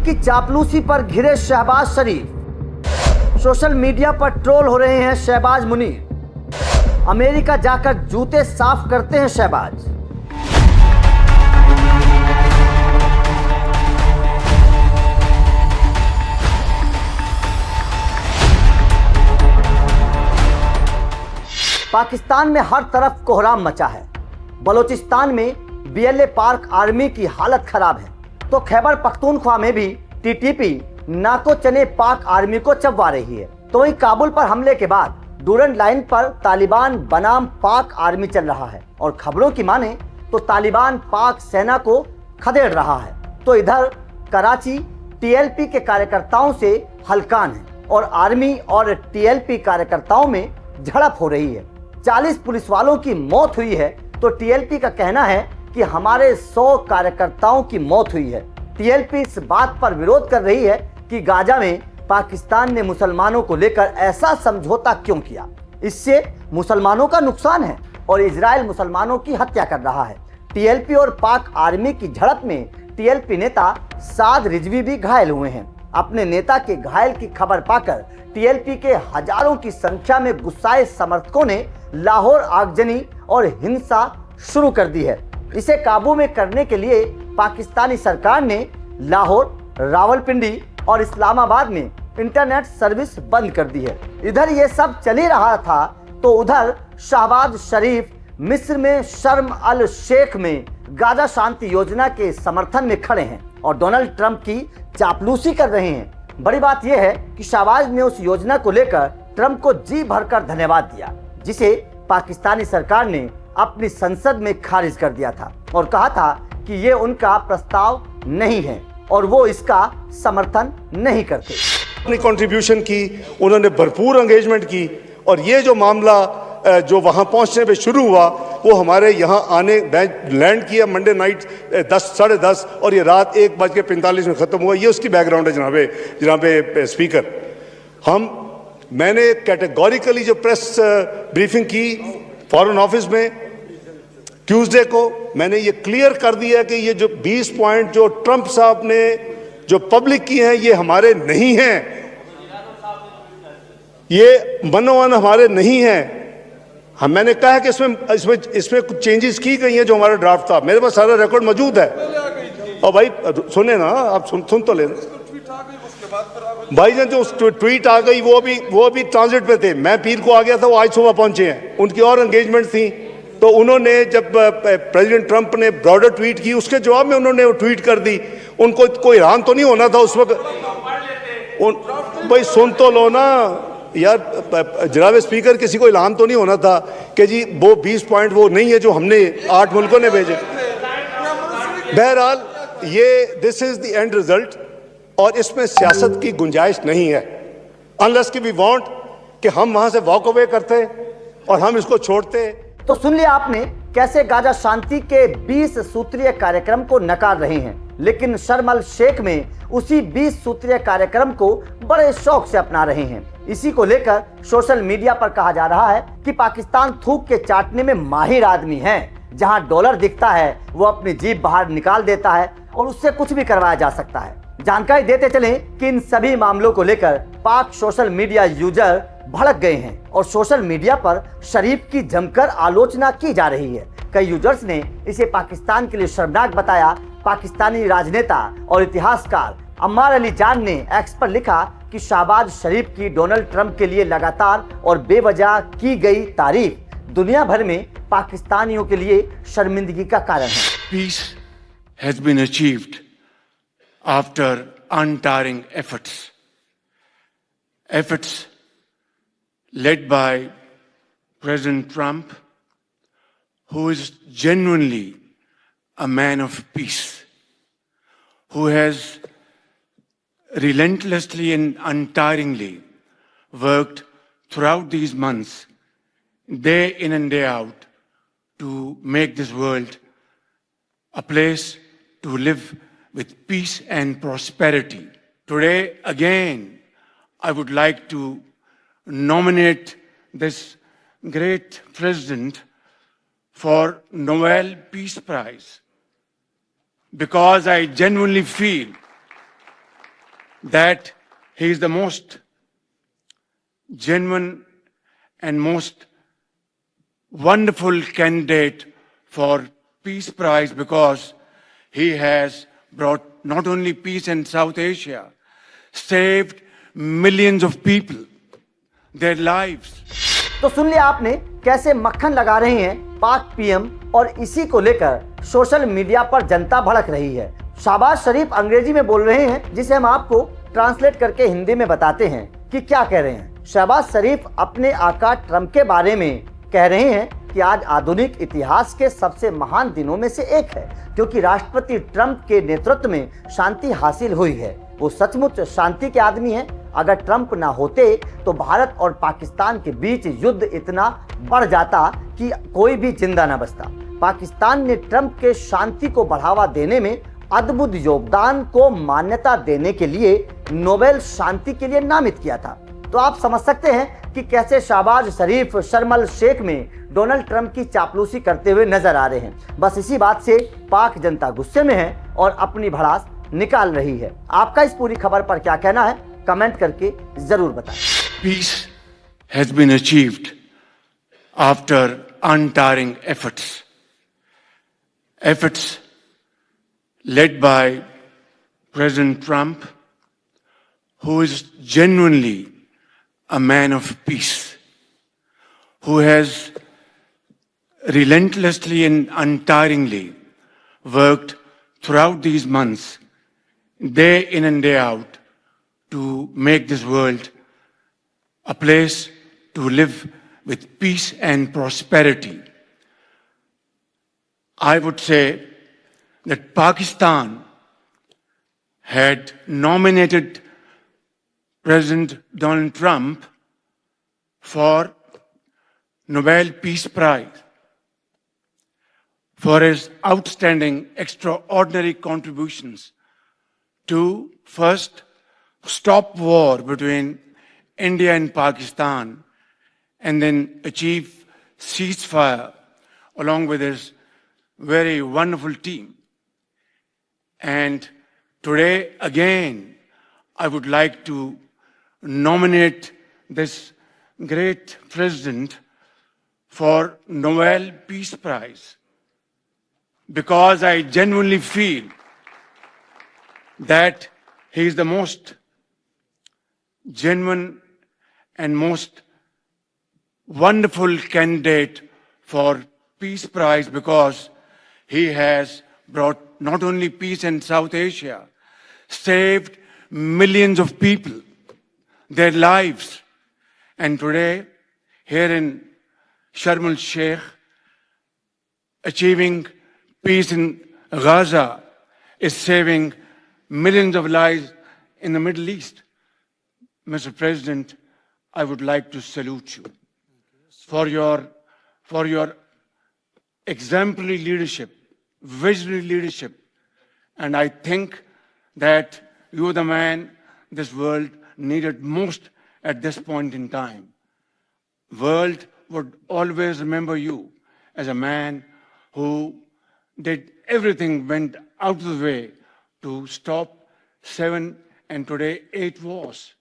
Trump की चापलूसी पर घिरे शहबाज शरीफ। सोशल मीडिया पर ट्रोल हो रहे हैं शहबाज मुनीर। अमेरिका जाकर जूते साफ करते हैं शहबाज। पाकिस्तान में हर तरफ कोहराम मचा है। बलोचिस्तान में बीएलए पार्क आर्मी की हालत खराब है, तो खैबर पख्तूनख्वा में भी टीटीपी नाको चने पाक आर्मी को चबवा रही है। तो वहीं काबुल पर हमले के बाद डूरन लाइन पर तालिबान बनाम पाक आर्मी चल रहा है और खबरों की माने तो तालिबान पाक सेना को खदेड़ रहा है। तो इधर कराची टीएलपी के कार्यकर्ताओं से हलकान है और आर्मी और टीएलपी कार्यकर्ताओं में झड़प हो रही है। 40 पुलिस वालों की मौत हुई है, तो टीएलपी का कहना है कि हमारे 100 कार्यकर्ताओं की मौत हुई है। टीएलपी इस बात पर विरोध कर रही है कि गाजा में पाकिस्तान ने मुसलमानों को लेकर ऐसा समझौता क्यों किया। इससे मुसलमानों का नुकसान है और इजराइल मुसलमानों की हत्या कर रहा है। टीएलपी और पाक आर्मी की झड़प में टीएलपी नेता साद रिजवी भी घायल हुए हैं। अपने नेता के घायल की खबर पाकर टीएलपी के हजारों की संख्या में गुस्साए समर्थकों ने लाहौर आगजनी और हिंसा शुरू कर दी है। इसे काबू में करने के लिए पाकिस्तानी सरकार ने लाहौर, रावलपिंडी और इस्लामाबाद में इंटरनेट सर्विस बंद कर दी है। इधर ये सब चल ही रहा था, तो उधर शहबाज शरीफ मिस्र में शर्म अल शेख में गाजा शांति योजना के समर्थन में खड़े हैं और डोनाल्ड ट्रंप की चापलूसी कर रहे हैं। बड़ी बात यह है कि शहबाज ने उस योजना को लेकर ट्रंप को जी भरकर धन्यवाद दिया, जिसे पाकिस्तानी सरकार ने अपनी संसद में खारिज कर दिया था और कहा था कि ये उनका प्रस्ताव नहीं है और वो इसका समर्थन नहीं करते। अपनी कंट्रीब्यूशन की, उन्होंने भरपूर एंगेजमेंट की और ये जो मामला जो वहाँ पहुँचने पे शुरू हुआ वो हमारे यहाँ आने लैंड किया मंडे नाइट 10 साढ़े 10 और ये रात 1:45 में ख़त्म हुआ। ये उसकी बैकग्राउंड है जनाबे स्पीकर। मैंने कैटेगोरिकली जो प्रेस ब्रीफिंग की फॉरेन ऑफिस में ट्यूसडे को, मैंने ये क्लियर कर दिया कि ये जो 20 पॉइंट जो ट्रंप साहब ने जो पब्लिक की हैं ये हमारे नहीं हैं, ये मनोवन हमारे नहीं हैं। मैंने कहा कि इसमें कुछ चेंजेस की गई हैं जो हमारा ड्राफ्ट था। मेरे पास सारा रिकॉर्ड मौजूद है। और भाई सुने ना, आप सुन तो लेना भाई जान, जो ट्वीट आ गई वो भी ट्रांजिट पे थे। मैं पीर को आ गया था, वो आज सुबह पहुंचे हैं। उनकी और एंगेजमेंट थी, तो उन्होंने जब प्रेसिडेंट ट्रंप ने ब्रॉडर ट्वीट की, उसके जवाब में उन्होंने वो ट्वीट कर दी। उनको कोई हैरान तो नहीं होना था उस वक्त। भाई सुन तो लो ना यार जनाब स्पीकर, किसी को इल्हाम तो नहीं होना था कि जी वो 20 पॉइंट वो नहीं है जो हमने 8 मुल्कों ने भेजे। बहरहाल ये this is the end result और इसमें सियासत की गुंजाइश नहीं है, अनलेस कि वी वांट कि हम वहां से वॉक अवे करते और हम इसको छोड़ते। तो सुन लिया आपने कैसे गाजा शांति के 20 सूत्रीय कार्यक्रम को नकार रहे हैं, लेकिन शर्म अल शेख में उसी 20 सूत्रीय कार्यक्रम को बड़े शौक से अपना रहे हैं। इसी को लेकर सोशल मीडिया पर कहा जा रहा है कि पाकिस्तान थूक के चाटने में माहिर आदमी है। जहां डॉलर दिखता है वो अपनी जीभ बाहर निकाल देता है और उससे कुछ भी करवाया जा सकता है। जानकारी देते चलें कि इन सभी मामलों को लेकर पाक सोशल मीडिया यूजर भड़क गए हैं और सोशल मीडिया पर शरीफ की जमकर आलोचना की जा रही है। कई यूजर्स ने इसे पाकिस्तान के लिए शर्मनाक बताया। पाकिस्तानी राजनेता और इतिहासकार अम्मार अली जान ने एक्स पर लिखा कि शहबाज शरीफ की डोनाल्ड ट्रंप के लिए लगातार और बेवजह की गई तारीफ दुनिया भर में पाकिस्तानियों के लिए शर्मिंदगी का कारण है। Peace has been achieved after untiring efforts led by President Trump, who is genuinely a man of peace, who has relentlessly and untiringly worked throughout these months, day in and day out, to make this world a place to live with peace and prosperity. Today, again, I would like to nominate this great president for Nobel Peace Prize, because I genuinely feel that he is the most genuine and most wonderful candidate for Peace Prize because he has brought not only peace in South Asia, saved millions of people, their lives. तो सुन लिया आपने कैसे मक्खन लगा रहे हैं पाक PM और इसी को लेकर सोशल मीडिया पर जनता भड़क रही है। शहबाज शरीफ अंग्रेजी में बोल रहे हैं जिसे हम आपको ट्रांसलेट करके हिंदी में बताते हैं कि क्या कह रहे हैं। शहबाज शरीफ अपने आका ट्रंप के बारे में कह रहे हैं कि आज आधुनिक इतिहास के सबसे महान दिनों में से एक है क्योंकि राष्ट्रपति ट्रंप के नेतृत्व में शांति हासिल हुई है। वो सचमुच शांति के आदमी हैं। अगर ट्रंप ना होते तो भारत और पाकिस्तान के बीच युद्ध इतना बढ़ जाता कि कोई भी जिंदा ना बचता। पाकिस्तान ने ट्रंप के शांति को बढ़ावा देने में अद्भुत योगदान को मान्यता देने के लिए नोबेल शांति के लिए नामित किया था। तो आप समझ सकते हैं कि कैसे शहबाज शरीफ शर्मल शेख में डोनाल्ड ट्रंप की चापलूसी करते हुए नजर आ रहे हैं। बस इसी बात से पाक जनता गुस्से में है और अपनी भड़ास निकाल रही है। आपका इस पूरी खबर पर क्या कहना है कमेंट करके जरूर बताएं। Peace has been achieved after untiring efforts. Efforts led by President Trump, who is genuinely a man of peace, who has relentlessly and untiringly worked throughout these months, day in and day out, to make this world a place to live with peace and prosperity. I would say that Pakistan had nominated President Donald Trump for Nobel Peace Prize for his outstanding, extraordinary contributions to first stop war between India and Pakistan and then achieve ceasefire along with his very wonderful team. And today, again, I would like to nominate this great president for Nobel Peace Prize because I genuinely feel that he is the most genuine and most wonderful candidate for Peace Prize because he has brought not only peace in South Asia, saved millions of people, their lives. And today, here in Sharm el-Sheikh, achieving peace in Gaza is saving millions of lives in the Middle East. Mr. President, I would like to salute you for your exemplary leadership, visionary leadership. And I think that you're the man this world needed most at this point in time. World would always remember you as a man who did everything, went out of the way to stop 7 and today 8 wars.